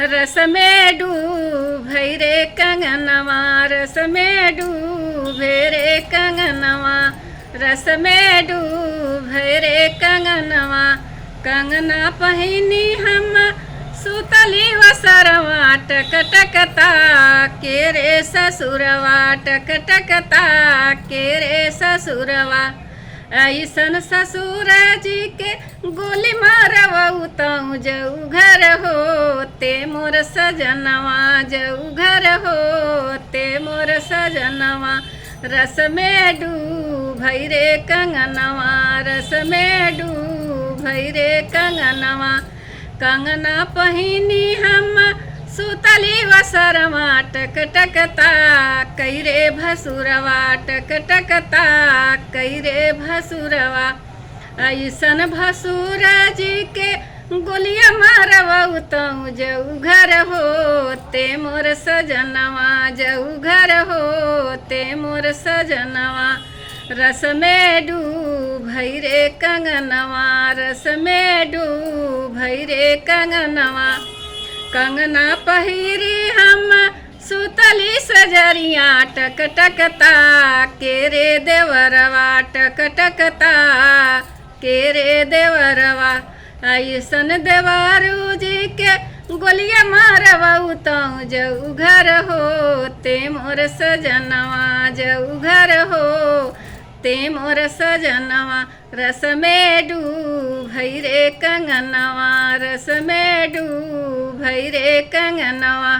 रस में डूबे रे कंगनवा, रस में डूबे रे कंगनवा, रस में डूबे रे कंगनवा। कंगना पहिनी हम सुतली वसरवा, टक टकता के रे ससुरवा, टक टकता के रे ससुरवा। ऐसन ससुर जी के गोली मारवऊ तऊ जऊ घर होते मोर सजनवा, जऊ घर होते मोर सजनवा। रस में डूबई रे कंगनवा, रस में डूबई रे कंगनवा। कंगना पहिनी हम सुतली वसरवा, टक टकता कैरे भसुरवा, टक टकता कैरे भसुरवा। ऐसन भसुर जी के गोलिया मारवऊ तऊ जऊ घर होते मोर सजनवा, जऊ घर होते मोर सजनवा। रस में डूबई रे कंगनवा, रस में डूबई रे कंगनवा। कंगना पहिरी हम सुतली सजरिया, टक टकता के रे देवरवा, टक टकता के रे देवरवा। ऐसन देवरू जी के गोलिया मारवऊ तऊ जऊ घर होते मोर सजनवा, जऊ घर होते मोर सजनवा। रस में डूबई रे कंगनवा, रस में डूबई रे कंगनवा।